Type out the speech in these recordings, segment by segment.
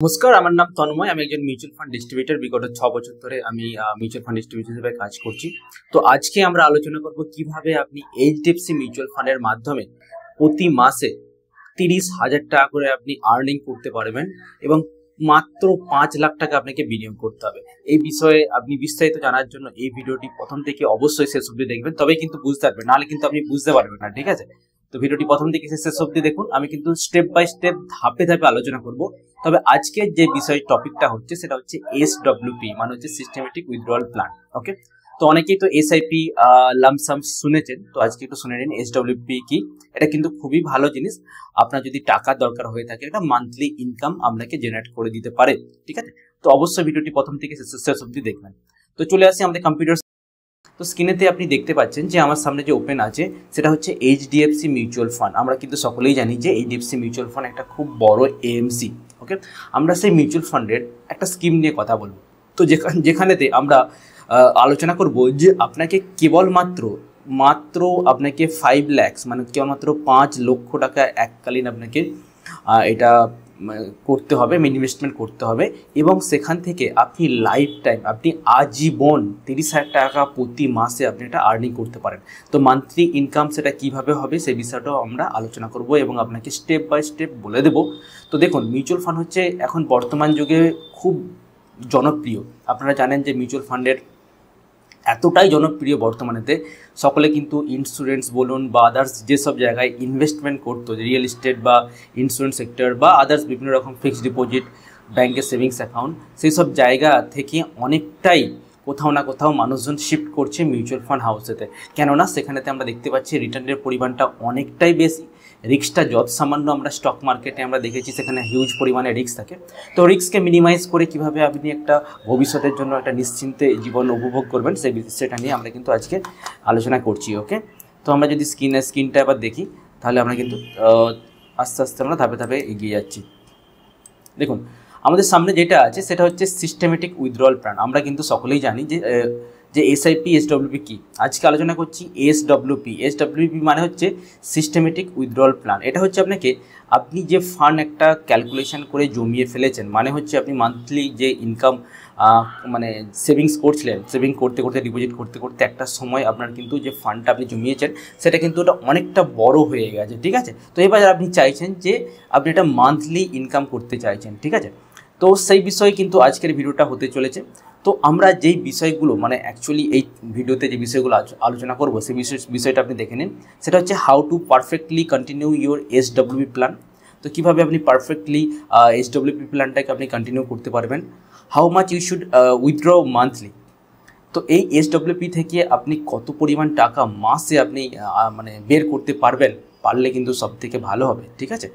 নমস্কার, আমার নাম তন্ময়। আমি একজন মিউচুয়াল ফান্ড ডিস্ট্রিবিউটর। বিগত 6 বছর ধরে আমি মিউচুয়াল ফান্ড ডিস্ট্রিবিউটর হিসেবে কাজ করছি। তো আজকে আমরা আলোচনা করব কিভাবে আপনি এইচডিএফসি মিউচুয়াল ফান্ডের মাধ্যমে প্রতি মাসে 30,000 টাকা করে আপনি আর্নিং করতে পারবেন এবং মাত্র 5 লাখ টাকা আপনাকে বিনিয়োগ করতে হবে। এই বিষয়ে আপনি বিস্তারিত জানার জন্য এই ভিডিওটি প্রথম থেকে অবশ্যই শেষ অবধি দেখবেন, তবেই কিন্তু বুঝতে পারবেন, নাহলে কিন্তু আপনি বুঝতে পারবেন না। ঠিক আছে, তো ভিডিওটি প্রথম থেকে শেষ অবধি দেখুন। আমি কিন্তু স্টেপ বাই স্টেপ ধাপে ধাপে আলোচনা করব। তবে আজকে যে বিষয় টপিকটা হচ্ছে সেটা হচ্ছে এসডব্লিউপি, মানে হচ্ছে সিস্টেমেটিক উইথড্রয়াল প্ল্যান। ওকে, তো অনেকেই তো এসআইপি লামসাম শুনেছেন, তো আজকে একটু শুনে নিন এসডব্লিউপি কি। এটা কিন্তু খুবই ভালো জিনিস। আপনার যদি টাকা দরকার হয়ে থাকে, এটা মান্থলি ইনকাম আপনাকে জেনারেট করে দিতে পারে। ঠিক আছে, তো অবশ্যই ভিডিওটি প্রথম থেকে শেষ অবধি দেখবেন। তো চলে আসি আমাদের কম্পিউটার। তো স্ক্রিনেতে আপনি দেখতে পাচ্ছেন যে আমার সামনে যে ওপেন আছে সেটা হচ্ছে এইচডিএফসি মিউচুয়াল ফান্ড। আমরা কিন্তু সকলেই জানি যে এইচডিএফসি মিউচুয়াল ফান্ড একটা খুব বড় এএমসি। ওকে, আমরা সেই মিউচুয়াল ফান্ডের একটা স্কিম নিয়ে কথা বলবো। তো যেখানেতে আমরা আলোচনা করব যে আপনাকে কেবলমাত্র আপনাকে 5 লাখ, মানে কেবলমাত্র 5 লক্ষ টাকা এককালীন আপনাকে এটা করতে হবে, ইনভেস্টমেন্ট করতে হবে, এবং সেখান থেকে আপনি লাইফ টাইম, আপনি আজীবন 30,000 টাকা প্রতি মাসে আপনি এটা আর্নিং করতে পারেন। তো মান্থলি ইনকাম সেটা কিভাবে হবে সেই বিষয়টাও আমরা আলোচনা করব এবং আপনাকে স্টেপ বাই স্টেপ বলে দেব। তো দেখুন, মিউচুয়াল ফান্ড হচ্ছে এখন বর্তমান যুগে খুব জনপ্রিয়। আপনারা জানেন যে মিউচুয়াল ফান্ডের এতটাই জনপ্রিয় বর্তমানেতে, সকলে কিন্তু ইন্স্যুরেন্স বলুন বা আদার্স যেসব জায়গায় ইনভেস্টমেন্ট করতো, রিয়েল এস্টেট বা ইন্স্যুরেন্স সেক্টর বা আদার্স বিভিন্ন রকম ফিক্সড ডিপোজিট, ব্যাংকের সেভিংস অ্যাকাউন্ট, সেই সব জায়গা থেকে অনেকটাই কোথাও না কোথাও মানুষজন শিফট করছে মিউচুয়াল ফান্ড হাউসেতে। কেননা সেখানেতে আমরা দেখতে পাচ্ছি রিটার্নের পরিমাণটা অনেকটাই বেশি। রিস্কটা যত সামান্য, আমরা স্টক মার্কেটে আমরা দেখেছি সেখানে হিউজ পরিমাণে রিস্ক থাকে। তো রিস্ককে মিনিমাইজ করে কীভাবে আপনি একটা ভবিষ্যতের জন্য একটা নিশ্চিন্তে জীবন উপভোগ করবেন সেটা নিয়ে আমরা কিন্তু আজকে আলোচনা করছি। ওকে, তো আমরা যদি স্ক্রিনটা এবার দেখি, তাহলে আমরা কিন্তু আস্তে আস্তে আমরা ধাপে ধাপে এগিয়ে যাচ্ছি। দেখুন, আমাদের সামনে যেটা আছে সেটা হচ্ছে সিস্টেমেটিক উইথড্রয়াল প্ল্যান। আমরা কিন্তু সকলেই জানি যে এসআইপি এসডব্লিউপি কি। আজকে আলোচনা করছি এসডব্লিউপি মানে হচ্ছে সিস্টেমেটিক উইথড্রয়াল প্ল্যান। এটা হচ্ছে আপনি যে ফান্ড একটা ক্যালকুলেশন করে জমিয়ে ফেলেছেন, মানে হচ্ছে আপনি মান্থলি যে ইনকাম মানে সেভিংস করছিলেন, সেভিং করতে করতে ডিপোজিট করতে করতে একটা সময় আপনার কিন্তু যে ফান্ডটা আপনি জমিয়েছেন সেটা কিন্তু ওটা অনেকটা বড় হয়ে গেছে। ঠিক আছে, তো এবার আপনি চাইছেন যে আপনি এটা মান্থলি ইনকাম করতে চাইছেন। ঠিক আছে, তো সেই বিষয়ে কিন্তু আজকের ভিডিওটা হতে চলেছে। তো আমরা যেই বিষয়গুলো, মানে অ্যাকচুয়ালি এই ভিডিওতে যে বিষয়গুলো আলোচনা করব সেই বিষয়টা আপনি দেখে নিন। সেটা হচ্ছে how to perfectly continue your SWP plan. তো কীভাবে আপনি পারফেক্টলি এসডব্লিউপি প্ল্যানটাকে আপনি কন্টিনিউ করতে পারবেন। How much you should withdraw monthly. তো এই এসডব্লিউপি থেকে আপনি কত পরিমাণ টাকা মাসে আপনি মানে বের করতে পারবেন, পারলে কিন্তু সব থেকে ভালো হবে। ঠিক আছে,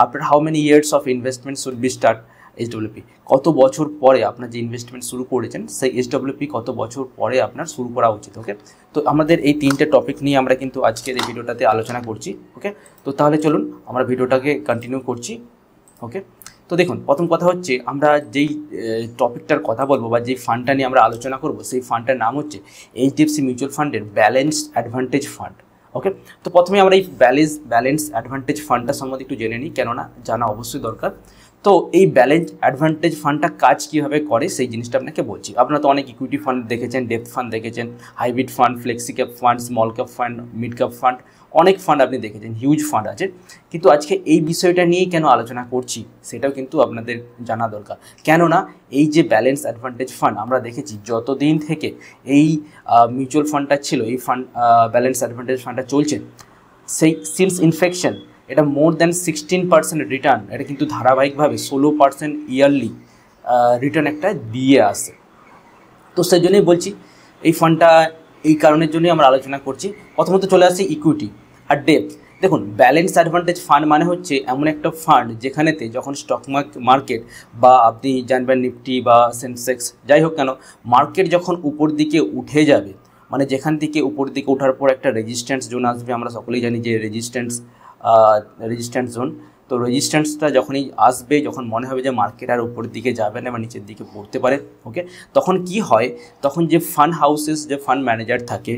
after how many years of investment should be start SWP. কত বছর পরে আপনার যে ইনভেস্টমেন্ট শুরু করেছেন সেই এসডব্লিউপি কত বছর পরে আপনার শুরু করা উচিত। ওকে, তো আমাদের এই 3টে টপিক নিয়ে আমরা কিন্তু আজকের এই ভিডিওটাতে আলোচনা করছি। ওকে, তো তাহলে চলুন আমরা ভিডিওটাকে কন্টিনিউ করছি। ওকে, তো দেখুন, প্রথম কথা হচ্ছে আমরা যেই টপিকটার কথা বলবো বা যেই ফান্ডটা নিয়ে আমরা আলোচনা করব সেই ফান্ডটার নাম হচ্ছে এইচডিএফসি মিউচুয়াল ফান্ডের ব্যালেন্সড অ্যাডভান্টেজ ফান্ড। ওকে, তো প্রথমে আমরা এই ব্যালেন্স অ্যাডভান্টেজ ফান্ডটা সম্বন্ধে একটু জেনে নিই, কেননা জানা অবশ্যই দরকার। তো এই ব্যালেন্স অ্যাডভান্টেজ ফান্ডটা কাজ কীভাবে করে সেই জিনিসটা আপনাকে বলছি। আপনারা তো অনেক ইকুইটি ফান্ড দেখেছেন, ডেপ্থ ফান্ড দেখেছেন, hybrid fund, flexi cap fund, small cap fund, mid cap fund, অনেক ফান্ড আপনি দেখেছেন, হিউজ ফান্ড আছে। কিন্তু আজকে এই বিষয়টা নিয়েই কেন আলোচনা করছি সেটাও কিন্তু আপনাদের জানা দরকার। কেননা এই যে ব্যালেন্স অ্যাডভান্টেজ ফান্ড আমরা দেখেছি যতদিন থেকে এই মিউচুয়াল ফান্ডটা ছিল, এই ফান্ড ব্যালেন্স অ্যাডভান্টেজ ফান্ডটা চলছে, সেই সিন্স ইনফেকশন এটা মোর দ্যান 16% রিটার্ন, এটা কিন্তু ধারাবাহিকভাবে 16% ইয়ারলি রিটার্ন একটা দিয়ে আসে। তো সেই জন্যই বলছি এই ফান্ডটা এই কারণের জন্যই আমরা আলোচনা করছি। প্রথমত চলে আসি ইকুইটি আর ডেপ্থ। দেখুন, ব্যালেন্স অ্যাডভান্টেজ ফান্ড মানে হচ্ছে এমন একটা ফান্ড যেখানেতে যখন স্টক মার্কেট বা আপনি জানবেন নিফটি বা সেন্সেক্স যাই হোক কেন, মার্কেট যখন উপর দিকে উঠে যাবে, মানে যেখান থেকে উপর দিকে ওঠার পর একটা রেজিস্ট্যান্স জোন আসবে, আমরা সকলেই জানি যে রেজিস্ট্যান্স জোন, তো রেজিস্ট্যান্সটা যখনই আসবে, যখন মনে হবে যে মার্কেট আর উপরের দিকে যাবে না বা নিচের দিকে পড়তে পারে, ওকে, তখন কি হয়, তখন যে ফান্ড হাউসেস, যে ফান্ড ম্যানেজার থাকে,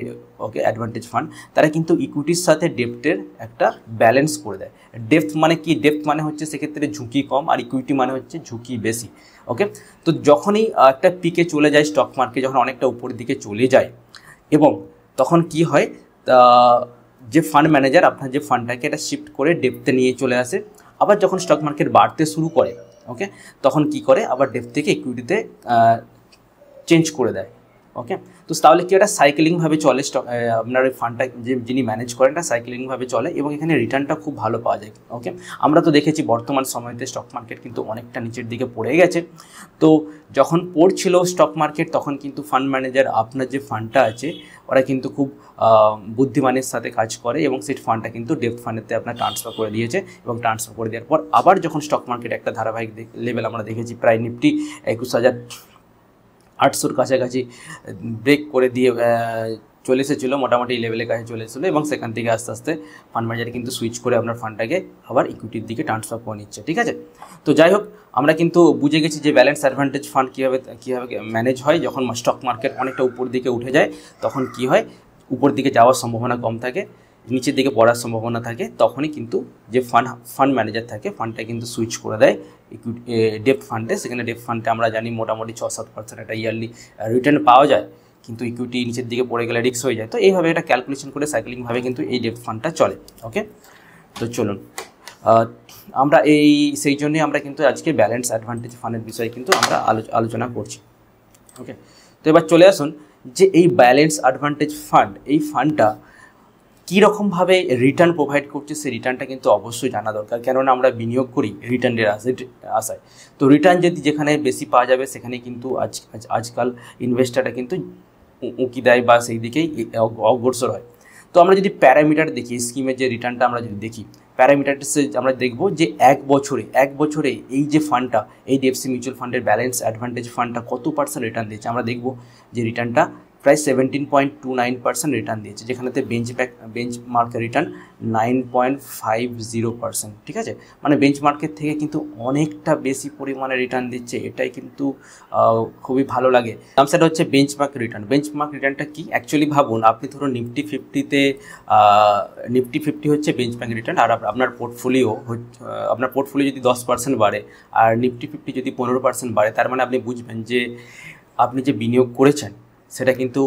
ওকে, অ্যাডভান্টেজ ফান্ড, তারা কিন্তু ইকুইটির সাথে ডেপ্টের একটা ব্যালেন্স করে দেয়। ডেপ্থ মানে কি? ডেপ্থ মানে হচ্ছে সেক্ষেত্রে ঝুঁকি কম, আর ইকুইটি মানে হচ্ছে ঝুঁকি বেশি, ওকে। তো যখনই একটা পিকে চলে যায় স্টক মার্কেট, যখন অনেকটা উপরের দিকে চলে যায়, এবং তখন কি হয়, যে ফান্ড ম্যানেজার আপনার যে ফান্ডটাকে এটা শিফট করে ডেপ্থে নিয়ে চলে আসে। আবার যখন স্টক মার্কেট বাড়তে শুরু করে, ওকে, তখন কি করে, আবার ডেপ্থ থেকে ইকুইটিতে চেঞ্জ করে দেয়, ওকে। তো তাহলে কি একটা সাইকেলিংভাবে চলে স্টক, আপনার ওই ফান্ডটা যিনি ম্যানেজ করেন, এটা সাইকেলিংভাবে চলে এবং এখানে রিটার্নটা খুব ভালো পাওয়া যায়, ওকে। আমরা তো দেখেছি বর্তমান সময়তে স্টক মার্কেট কিন্তু অনেকটা নিচের দিকে পড়ে গেছে। তো যখন পড়ছিল স্টক মার্কেট, তখন কিন্তু ফান্ড ম্যানেজার আপনার যে ফান্ডটা আছে ওরা কিন্তু খুব বুদ্ধিমানের সাথে কাজ করে এবং সেই ফান্ডটা কিন্তু ডেপ্থ ফান্ডেতে আপনার ট্রান্সফার করে দিয়েছে, এবং ট্রান্সফার করে দেওয়ার পর আবার যখন স্টক মার্কেট একটা ধারাবাহিক লেভেল আমরা দেখেছি, প্রায় নিফটি 21,800 কাছাকাছি ব্রেক করে দিয়ে চলে এসেছিলো, মোটামুটি এই লেভেলের কাছে চলে এসেছিলো, এবং সেখান থেকে আস্তে আস্তে ফান্ড ম্যানেজার কিন্তু সুইচ করে আপনার ফান্ডটাকে আবার ইকুইটির দিকে ট্রান্সফার করে নিচ্ছে, ঠিক আছে। তো যাই হোক, আমরা কিন্তু বুঝে গেছি যে ব্যালেন্স অ্যাডভান্টেজ ফান্ড কীভাবে ম্যানেজ হয়। যখন স্টক মার্কেট অনেকটা উপর দিকে উঠে যায়, তখন কি হয়, উপর দিকে যাওয়ার সম্ভাবনা কম থাকে, নিচের দিকে পড়ার সম্ভাবনা থাকে, তখনই কিন্তু যে ফান্ড ম্যানেজার থাকে, ফান্ডটা কিন্তু সুইচ করে দেয় ইকুইটি ডেপ্থ ফান্ডে। সেখানে ডেপ্থ ফান্ডে আমরা জানি মোটামুটি 6-7% একটা ইয়ারলি রিটার্ন পাওয়া যায়, কিন্তু ইকুইটি নিচের দিকে পড়ে গেলে রিস্ক হয়ে যায়। তো এইভাবে এটা ক্যালকুলেশন করে সাইক্লিংভাবে কিন্তু এই ডেপ্থ ফান্ডটা চলে, ওকে। তো চলুন, আমরা সেই জন্যই আমরা কিন্তু আজকে ব্যালেন্স অ্যাডভান্টেজ ফান্ডের বিষয়ে কিন্তু আমরা আলোচনা করছি, ওকে। তো এবার চলে আসুন যে এই ব্যালেন্স অ্যাডভান্টেজ ফান্ড, এই ফান্ডটা কীরকমভাবে রিটার্ন প্রোভাইড করছে, সেই রিটার্নটা কিন্তু অবশ্যই জানা দরকার, কেননা আমরা বিনিয়োগ করি রিটার্নের আশায়। তো রিটার্ন যদি যেখানে বেশি পাওয়া যাবে, সেখানে কিন্তু আজকাল ইনভেস্টাররা কিন্তু উঁকি দেয় বা সেই দিকেই অগ্রসর হয়। তো আমরা যদি প্যারামিটার দেখি, স্কিমের যে রিটার্নটা আমরা যদি দেখি, প্যারামিটারসে আমরা দেখব যে এক বছরে এই যে ফান্ডটা, এই ডিএফসি মিউচুয়াল ফান্ডের ব্যালেন্স অ্যাডভান্টেজ ফান্ডটা কত পার্সেন্ট রিটার্ন দিয়েছে। আমরা দেখব যে রিটার্নটা প্রায় 17.29% রিটার্ন দিয়েছে, যেখানেতে বেঞ্চমার্ক রিটার্ন 9.50%, ঠিক আছে। মানে বেঞ্চমার্কের থেকে কিন্তু অনেকটা বেশি পরিমাণে রিটার্ন দিচ্ছে, এটাই কিন্তু খুবই ভালো লাগে। সেটা হচ্ছে বেঞ্চমার্ক রিটার্ন। বেঞ্চমার্ক রিটার্নটা কি অ্যাকচুয়ালি ভাবুন, আপনি ধরুন নিফটি 50 হচ্ছে বেঞ্চমার্ক রিটার্ন, আর আপনার পোর্টফোলিও যদি 10% বাড়ে আর নিফটি 50 যদি 15% বাড়ে, তার মানে আপনি বুঝবেন যে আপনি যে বিনিয়োগ করেছেন সেটা কিন্তু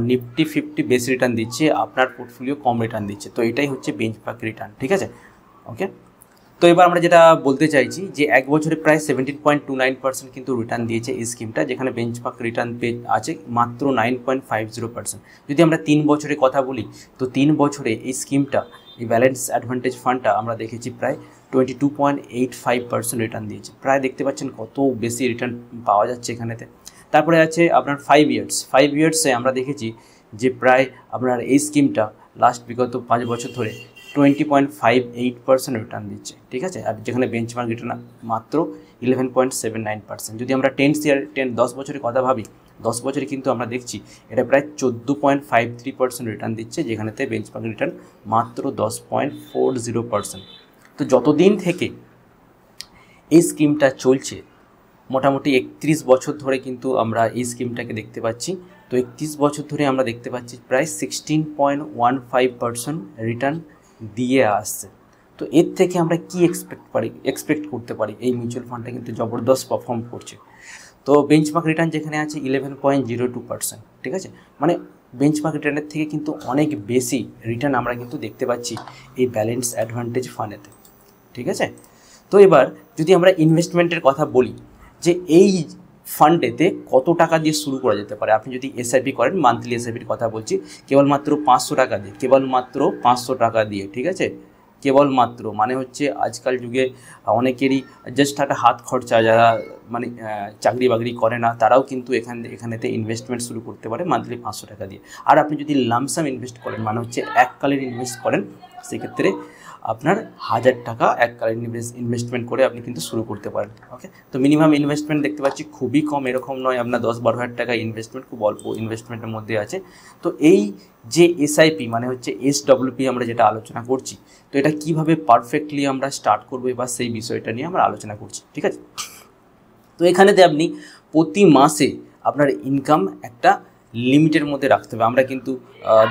নিফটি 50 বেশি রিটার্ন দিচ্ছে, আপনার পোর্টফোলিও কম রিটার্ন দিচ্ছে। তো এটাই হচ্ছে বেঞ্চমার্ক রিটার্ন, ঠিক আছে, ওকে। তো এবার আমরা যেটা বলতে চাইছি যে এক বছরে প্রায় 17.29% কিন্তু রিটার্ন দিয়েছে এই স্কিমটা, যেখানে বেঞ্চমার্ক রিটার্ন আছে মাত্র 9.50%। যদি আমরা 3 বছরের কথা বলি, তো 3 বছরে এই স্কিমটা, এই ব্যালেন্স অ্যাডভান্টেজ ফান্ডটা আমরা দেখেছি প্রায় 22.85% রিটার্ন দিয়েছে। প্রায় দেখতে পাচ্ছেন কত বেশি রিটার্ন পাওয়া যাচ্ছে এখানেতে। তারপরে আছে আপনার 5 ইয়ার্সে আমরা দেখেছি যে প্রায় আপনার এই স্কিমটা বিগত 5 বছর ধরে 20.58% রিটার্ন দিচ্ছে, ঠিক আছে। আর যেখানে বেঞ্চমার্ক রিটার্ন মাত্র 11.79%। যদি আমরা 10 বছরের কথা ভাবি, 10 বছরে কিন্তু আমরা দেখছি এটা প্রায় 14.53% রিটার্ন দিচ্ছে, যেখানেতে বেঞ্চমার্ক রিটার্ন মাত্র 10.40%। তো যতদিন থেকে এই স্কিমটা চলছে, মোটামুটি 31 বছর ধরে কিন্তু আমরা এই স্কিমটাকে দেখতে পাচ্ছি। তো 31 বছর ধরে আমরা দেখতে পাচ্ছি প্রায় 16.15% রিটার্ন দিয়ে আসছে। তো এর থেকে আমরা কি এক্সপেক্ট করতে পারি, এই মিউচুয়াল ফান্ডটা কিন্তু জবরদস্ত পারফর্ম করছে। তো বেঞ্চমার্ক রিটার্ন যেখানে আছে 11.02%, ঠিক আছে, মানে বেঞ্চমার্ক রিটার্নের থেকে কিন্তু অনেক বেশি রিটার্ন আমরা কিন্তু দেখতে পাচ্ছি এই ব্যালেন্স অ্যাডভান্টেজ ফান্ডেতে, ঠিক আছে। তো এবার যদি আমরা ইনভেস্টমেন্টের কথা বলি, যে এই ফান্ডেতে কত টাকা দিয়ে শুরু করা যেতে পারে। আপনি যদি এসআইপি করেন, মান্থলি এসআইপির কথা বলছি, কেবলমাত্র 500 টাকা দিয়ে, কেবলমাত্র 500 টাকা দিয়ে, ঠিক আছে, কেবলমাত্র, মানে হচ্ছে আজকাল যুগে অনেকেরই জাস্ট একটা হাত খরচা, যারা মানে চাকরি বাকরি করে না, তারাও কিন্তু এখানেতে ইনভেস্টমেন্ট শুরু করতে পারে মান্থলি 500 টাকা দিয়ে। আর আপনি যদি লামসাম ইনভেস্ট করেন, মানে হচ্ছে এককালীন ইনভেস্ট করেন, সেক্ষেত্রে আপনার 1000 টাকা এককালীন ইনভেস্টমেন্ট করে আপনি কিন্তু শুরু করতে পারেন। ওকে, তো মিনিমাম ইনভেস্টমেন্ট দেখতে পাচ্ছি খুবই কম, এরকম নয় আপনার 10-12 হাজার টাকা ইনভেস্টমেন্ট, খুব অল্প ইনভেস্টমেন্টের মধ্যে আছে। তো এই যে এসআইপি মানে হচ্ছে এসডব্লিউপি আমরা যেটা আলোচনা করছি, তো এটা কিভাবে পারফেক্টলি আমরা স্টার্ট করবো বা সেই বিষয়টা নিয়ে আমরা আলোচনা করছি, ঠিক আছে। তো এখানেতে আপনি প্রতি মাসে আপনার ইনকাম একটা লিমিটের মধ্যে রাখতে হবে। আমরা কিন্তু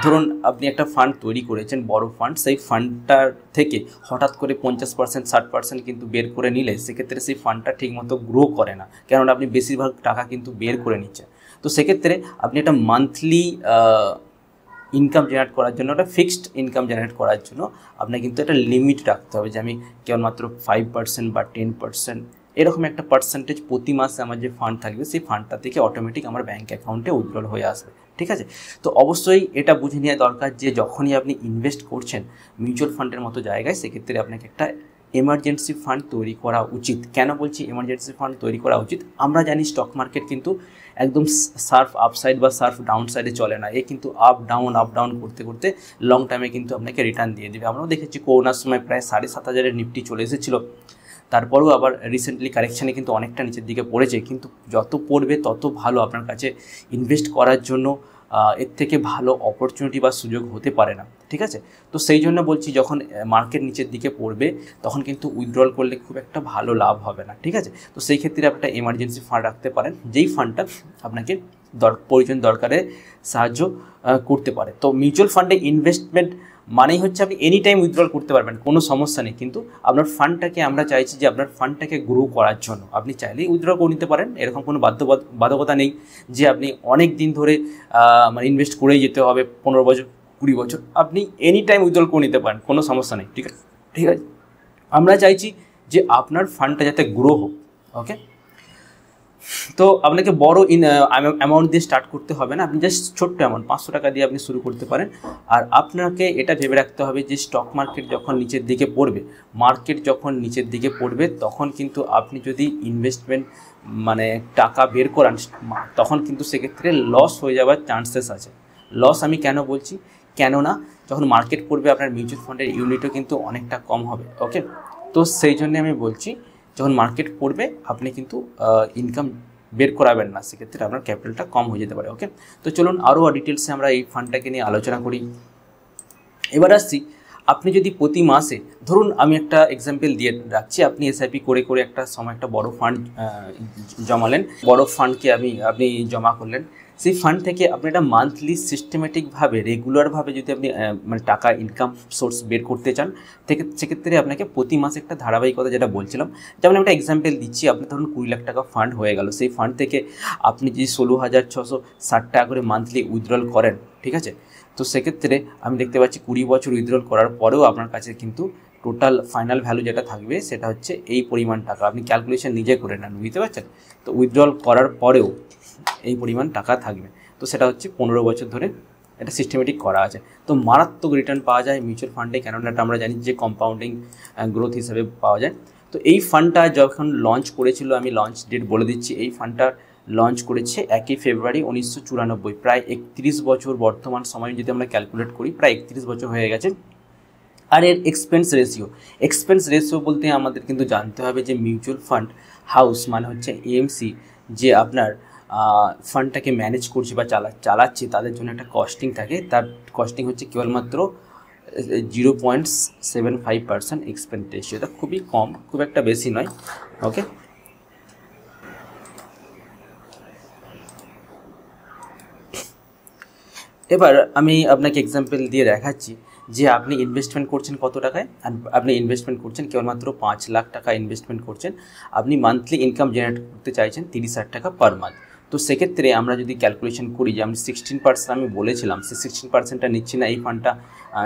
ধরুন আপনি একটা ফান্ড তৈরি করেছেন, বড় ফান্ড, সেই ফান্ডটার থেকে হঠাৎ করে 50%, 60% কিন্তু বের করে নিলে সেক্ষেত্রে সেই ফান্ডটা ঠিকমতো গ্রো করে না, কেননা আপনি বেশিরভাগ টাকা কিন্তু বের করে নিচ্ছেন। তো সেক্ষেত্রে আপনি একটা মান্থলি ইনকাম জেনারেট করার জন্য, একটা ফিক্সড ইনকাম জেনারেট করার জন্য আপনার কিন্তু একটা লিমিট রাখতে হবে, যে আমি কেবলমাত্র 5% বা 10% এরকম একটা পার্সেন্টেজ প্রতি মাসে আমার যে ফান্ড থাকবে সেই ফান্ডটা থেকে অটোমেটিক আমার ব্যাঙ্ক অ্যাকাউন্টে উইথড্রল হয়ে আসবে, ঠিক আছে। তো অবশ্যই এটা বুঝে নেওয়া দরকার যে যখনই আপনি ইনভেস্ট করছেন মিউচুয়াল ফান্ডের মতো জায়গায়, সেক্ষেত্রে আপনাকে একটা এমার্জেন্সি ফান্ড তৈরি করা উচিত। কেন বলছি এমার্জেন্সি ফান্ড তৈরি করা উচিত? আমরা জানি স্টক মার্কেট কিন্তু একদম সার্ফ আপসাইড বা সার্ফ ডাউন সাইডে চলে না, এ কিন্তু আপ ডাউন করতে করতে লং টাইমে কিন্তু আপনাকে রিটার্ন দিয়ে দেবে। আমরাও দেখেছি করোনার সময় প্রায় 7,500 নিফটি চলে এসেছিলো, তারপরেও আবার রিসেন্টলি কারেকশানে কিন্তু অনেকটা নিচের দিকে পড়েছে, কিন্তু যত পড়বে তত ভালো আপনার কাছে ইনভেস্ট করার জন্য এর থেকে ভালো অপরচুনিটি বা সুযোগ হতে পারে না, ঠিক আছে। তো সেই জন্য বলছি যখন মার্কেট নিচের দিকে পড়বে তখন কিন্তু উইথড্রল করলে খুব একটা ভালো লাভ হবে না, ঠিক আছে। তো সেই ক্ষেত্রে আপনি একটা এমার্জেন্সি ফান্ড রাখতে পারেন, যেই ফান্ডটা আপনাকে প্রয়োজন দরকারে সাহায্য করতে পারে। তো মিউচুয়াল ফান্ডে ইনভেস্টমেন্ট মানেই হচ্ছে আপনি এনি টাইম উইথড্রল করতে পারবেন, কোনো সমস্যা নেই, কিন্তু আপনার ফান্ডটাকে আমরা চাইছি যে আপনার ফান্ডটাকে গ্রো করার জন্য আপনি চাইলেই উইথড্রল করে নিতে পারেন, এরকম কোনো বাধ্যকতা নেই যে আপনি অনেক দিন ধরে মানে ইনভেস্ট করেই যেতে হবে, 15 বছর 20 বছর, আপনি এনি টাইম উইথড্রল করে নিতে পারেন, কোনো সমস্যা নেই, ঠিক আছে। আমরা চাইছি যে আপনার ফান্ডটা যাতে গ্রো হোক। ওকে, তো আপনাকে বড় অ্যামাউন্ট দিয়ে স্টার্ট করতে হবে না, আপনি জাস্ট ছোট্ট অ্যামাউন্ট 500 টাকা দিয়ে আপনি শুরু করতে পারেন। আর আপনাকে এটা ভেবে রাখতে হবে যে স্টক মার্কেট যখন নিচের দিকে পড়বে, তখন কিন্তু আপনি যদি ইনভেস্টমেন্ট মানে টাকা বের করান তখন কিন্তু সেক্ষেত্রে লস হয়ে যাওয়ার চান্সেস আছে। লস আমি কেন বলছি, কেননা যখন মার্কেট পড়বে আপনার মিউচুয়াল ফান্ডের ইউনিটও কিন্তু অনেকটা কম হবে। ওকে, তো সেই জন্য আমি বলছি যখন মার্কেট পড়বে আপনি কিন্তু ইনকাম বের করাবেন না, সেক্ষেত্রে আপনার ক্যাপিটালটা কম হয়ে যেতে পারে। ওকে, তো চলুন আরও ডিটেলসে আমরা এই ফান্ডটাকে নিয়ে আলোচনা করি। এবার আসছি, আপনি যদি প্রতি মাসে, ধরুন আমি একটা এক্সাম্পল দিয়ে রাখছি, আপনি এসআইপি করে করে একটা সময় একটা বড় ফান্ড জমালেন, বড় ফান্ডকে আপনি জমা করলেন, সেই ফান্ড থেকে আপনি একটা মান্থলি সিস্টেমেটিকভাবে রেগুলারভাবে যদি আপনি মানে টাকা ইনকাম সোর্স বের করতে চান, সেক্ষেত্রে আপনাকে প্রতি মাসে একটা ধারাবাহিকতা, যেটা বলছিলাম, যেমন একটা এক্সাম্পল দিচ্ছি, আপনি ধরুন 20 লাখ টাকা ফান্ড হয়ে গেল, সেই ফান্ড থেকে আপনি যদি 16,660 টাকা করে মান্থলি উইথড্রল করেন, ঠিক আছে, তো সেক্ষেত্রে আমি দেখতে পাচ্ছি 20 বছর উইথড্রল করার পরেও আপনার কাছে কিন্তু টোটাল ফাইনাল ভ্যালু যেটা থাকবে সেটা হচ্ছে এই পরিমাণ টাকা। আপনি ক্যালকুলেশন নিজে করে নেন, বুঝতে পারছেন? তো উইথড্রল করার পরেও এই পরিমাণ টাকা থাকবে, তো সেটা হচ্ছে 15 বছর ধরে এটা সিস্টেমেটিক করা আছে। তো মারাত্মক রিটার্ন পাওয়া যায় মিউচুয়াল ফান্ডে, কেননা এটা আমরা জানি যে কম্পাউন্ডিং গ্রোথ হিসেবে পাওয়া যায়। তো এই ফান্ডটা যখন লঞ্চ করেছিল, আমি লঞ্চ ডেট বলে দিচ্ছি, এই ফান্ডটা লঞ্চ করেছে 1 ফেব্রুয়ারি 1994, প্রায় 31 বছর বর্তমান সময় যদি আমরা ক্যালকুলেট করি, প্রায় 31 বছর হয়ে গেছে। আর এর এক্সপেন্স রেশিও বলতে আমাদের কিন্তু জানতে হবে যে মিউচুয়াল ফান্ড হাউস মানে হচ্ছে এএমসি, যে আপনার ফান্ডটাকে ম্যানেজ করছে বা চালাচ্ছে, তাদের জন্য একটা কস্টিং থাকে, তার কস্টিং হচ্ছে কেবলমাত্র 0.75% এক্সপেন্স রেশিও, এটা খুবই কম, খুব একটা বেশি নয়। ওকে, এবার আমি আপনাকে এক্সাম্পল দিয়ে দেখাচ্ছি যে আপনি ইনভেস্টমেন্ট করছেন কত টাকায়, আপনি ইনভেস্টমেন্ট করছেন কেবলমাত্র 5 লাখ টাকা ইনভেস্টমেন্ট করছেন, আপনি মান্থলি ইনকাম জেনারেট করতে চাইছেন 30,000 টাকা পার মান্থ। তো সেক্ষেত্রে আমরা যদি ক্যালকুলেশন করি যে আমি 16% আমি বলেছিলাম, সেই 16%টা নিচ্ছি না, এই ফান্ডটা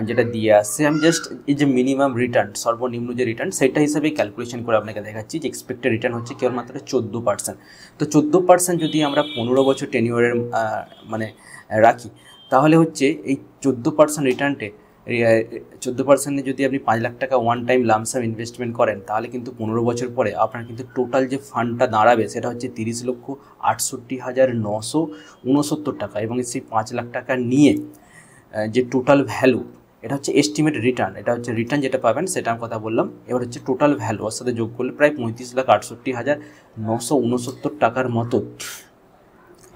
যেটা দিয়ে আসছে, আমি জাস্ট এই যে মিনিমাম রিটার্ন, সর্বনিম্ন যে রিটার্ন, সেটা হিসাবে ক্যালকুলেশন করে আপনাকে দেখাচ্ছি যে এক্সপেক্টেড রিটার্ন হচ্ছে কেবলমাত্র 14%। তো 14% যদি আমরা 15 বছর টেনিওরের মানে রাখি, তাহলে হচ্ছে এই 14% রিটার্নটে 14% যদি আপনি 5 লাখ টাকা ওয়ান টাইম লামসাম ইনভেস্টমেন্ট করেন, তাহলে কিন্তু 15 বছর পরে আপনার কিন্তু টোটাল যে ফান্ডটা দাঁড়াবে সেটা হচ্ছে 30,68,969 টাকা, এবং সেই 5 লাখ টাকা নিয়ে যে টোটাল ভ্যালু এটা হচ্ছে এস্টিমেট রিটার্ন, এটা হচ্ছে রিটার্ন যেটা পাবেন সেটা আমি কথা বললাম। এবার হচ্ছে টোটাল ভ্যালু ওর সাথে যোগ করলে প্রায় 35,68,969 টাকার মতো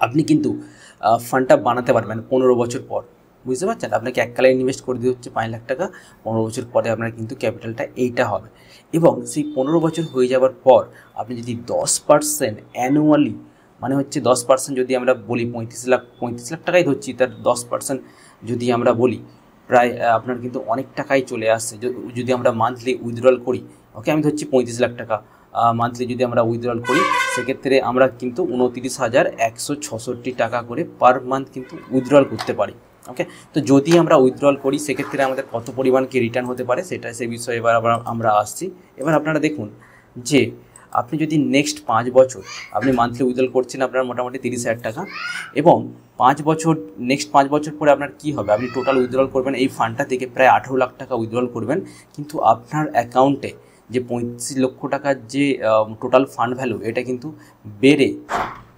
আপনি কিন্তু ফান্ডটা বানাতে পারবেন 15 বছর পর। বুঝতে পারছেন, আপনাকে এককালে ইনভেস্ট করে দিতে হচ্ছে 5 লাখ টাকা, 15 বছর পরে আপনার কিন্তু ক্যাপিটালটা এইটা হবে। এবং সেই 15 বছর হয়ে যাওয়ার পর আপনি যদি 10% অ্যানুয়ালি, মানে হচ্ছে 10% যদি আমরা বলি 35 লাখ টাকাই ধরছি, তার 10% যদি আমরা বলি প্রায় আপনার কিন্তু অনেক টাকাই চলে আসছে যদি আমরা মান্থলি উইথড্রল করি। ওকে, আমি ধরছি 35 লাখ টাকা মান্থলি যদি আমরা উইথড্রল করি, সেক্ষেত্রে আমরা কিন্তু 29,166 টাকা করে পার মান্থ কিন্তু উইথড্রল করতে পারি। ওকে, তো যদি আমরা উইথড্রল করি সেক্ষেত্রে আমাদের কত পরিমাণ কি রিটার্ন হতে পারে সেটা সেই বিষয়ে এবার আমরা আসছি। এবার আপনারা দেখুন যে আপনি যদি নেক্সট 5 বছর আপনি মান্থলি উইথড্রল করছেন আপনার মোটামুটি 30,000 টাকা, এবং 5 বছর নেক্সট 5 বছর পরে আপনার কী হবে, আপনি টোটাল উইথড্রল করবেন এই ফান্ডটা থেকে প্রায় 18 লাখ টাকা উইথড্রল করবেন, কিন্তু আপনার অ্যাকাউন্টে যে 35 লক্ষ টাকার যে টোটাল ফান্ড ভ্যালু এটা কিন্তু বেড়ে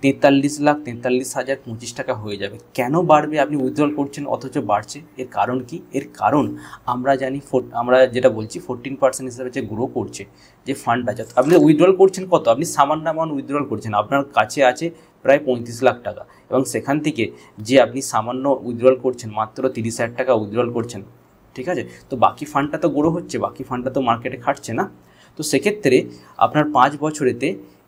43,43,025 টাকা হয়ে যাবে। কেন বাড়বে? আপনি উইথড্রল করছেন অথচ বাড়ছে, এর কারণ কি? এর কারণ আমরা জানি, আমরা যেটা বলছি 14% হিসাবে যে গ্রো করছে যে ফান্ডটা, যত আপনি উইথড্রল করছেন কত, আপনি সামান্য অ্যামাউন্ট উইথড্রল করছেন, আপনার কাছে আছে প্রায় 35 লাখ টাকা, এবং সেখান থেকে যে আপনি সামান্য উইথড্রল করছেন মাত্র 30,000 টাকা উইথড্রল করছেন, ঠিক আছে, তো বাকি ফান্ডটা তো গ্রো হচ্ছে, বাকি ফান্ডটা তো মার্কেটে খাটছে না। তো সেক্ষেত্রে আপনার 5 বছরেতে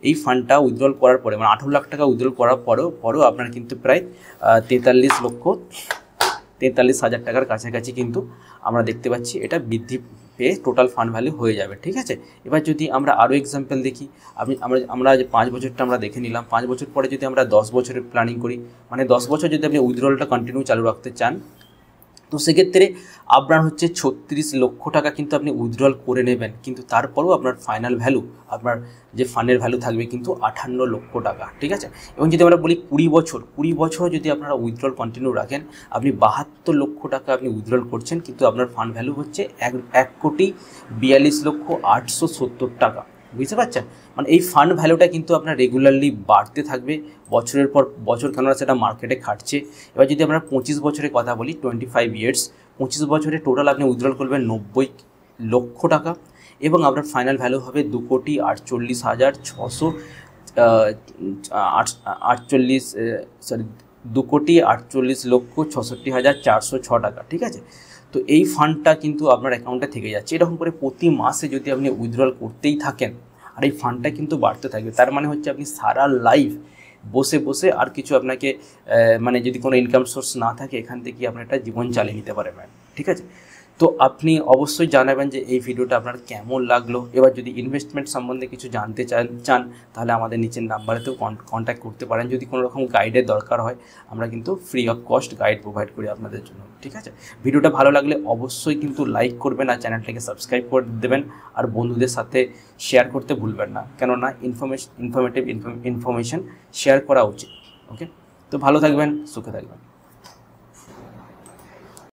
এই ফান্ডটা উইথড্রল করার পরে, মানে 18 লাখ টাকা উইথড্রল করার পরেও আপনার কিন্তু প্রায় 43,43,000 টাকার কাছাকাছি কিন্তু আমরা দেখতে পাচ্ছি এটা বৃদ্ধি পেয়ে টোটাল ফান্ড ভ্যালু হয়ে যাবে। ঠিক আছে, এবার যদি আমরা আরও এক্সাম্পল দেখি, আমরা যে 5 বছরটা আমরা দেখে নিলাম, 5 বছর পরে যদি আমরা 10 বছরের প্ল্যানিং করি, মানে 10 বছর যদি আপনি উইথড্রলটা কন্টিনিউ চালু রাখতে চান, তো সেক্ষেত্রে আপনার হচ্ছে 36 লক্ষ টাকা কিন্তু আপনি উইথড্রল করে নেবেন, কিন্তু তারপরেও আপনার ফাইনাল ভ্যালু, আপনার যে ফান্ডের ভ্যালু থাকবে কিন্তু 58 লক্ষ টাকা। ঠিক আছে, এবং যদি আমরা বলি 20 বছর যদি আপনারা উইথড্রল কন্টিনিউ রাখেন, আপনি 72 লক্ষ টাকা আপনি উইথড্রল করছেন, কিন্তু আপনার ফান্ড ভ্যালু হচ্ছে 1,42,870 টাকা। বুঝতে পারছেন, মানে এই ফান্ড ভ্যালুটা কিন্তু আপনার রেগুলারলি বাড়তে থাকবে বছরের পর বছর, কেননা সেটা মার্কেটে খাটছে। এবার যদি আমরা 25 বছরের কথা বলি, 25 ইয়ার্স, 25 বছরে টোটাল আপনি উইথড্রল করবেন 90 লক্ষ টাকা, এবং আপনার ফাইনাল ভ্যালু হবে 2,48,406 টাকা। ঠিক আছে, তো এই ফান্ডটা কিন্তু আপনার অ্যাকাউন্টে থেকে যাচ্ছে। এরকম করে প্রতি মাসে যদি আপনি উইথড্রল করতেই থাকেন, আর এই ফান্ডটা কিন্তু বাড়তে থাকবে, তার মানে হচ্ছে আপনি সারা লাইফ বসে বসে আর কিছু আপনাকে মানে যদি কোনো ইনকাম সোর্স না থাকে, এখান থেকে আপনি একটা জীবন চালিয়ে নিতে পারবেন। ঠিক আছে, তো আপনি অবশ্যই জানাবেন যে এই ভিডিওটা আপনার কেমন লাগলো। এবার যদি ইনভেস্টমেন্ট সম্বন্ধে কিছু জানতে চান তাহলে আমাদের নিচের নাম্বারেতেও কন্ট্যাক্ট করতে পারেন। যদি কোনো রকম গাইডের দরকার হয়, আমরা কিন্তু free of cost guide provide করি আপনাদের জন্য। ঠিক আছে, ভিডিওটা ভালো লাগলে অবশ্যই কিন্তু লাইক করবেন, আর চ্যানেলটাকে সাবস্ক্রাইব করে দেবেন, আর বন্ধুদের সাথে শেয়ার করতে ভুলবেন না, কেননা ইনফরমেটিভ ইনফরমেশন শেয়ার করা উচিত। ওকে, তো ভালো থাকবেন, সুখে থাকবেন।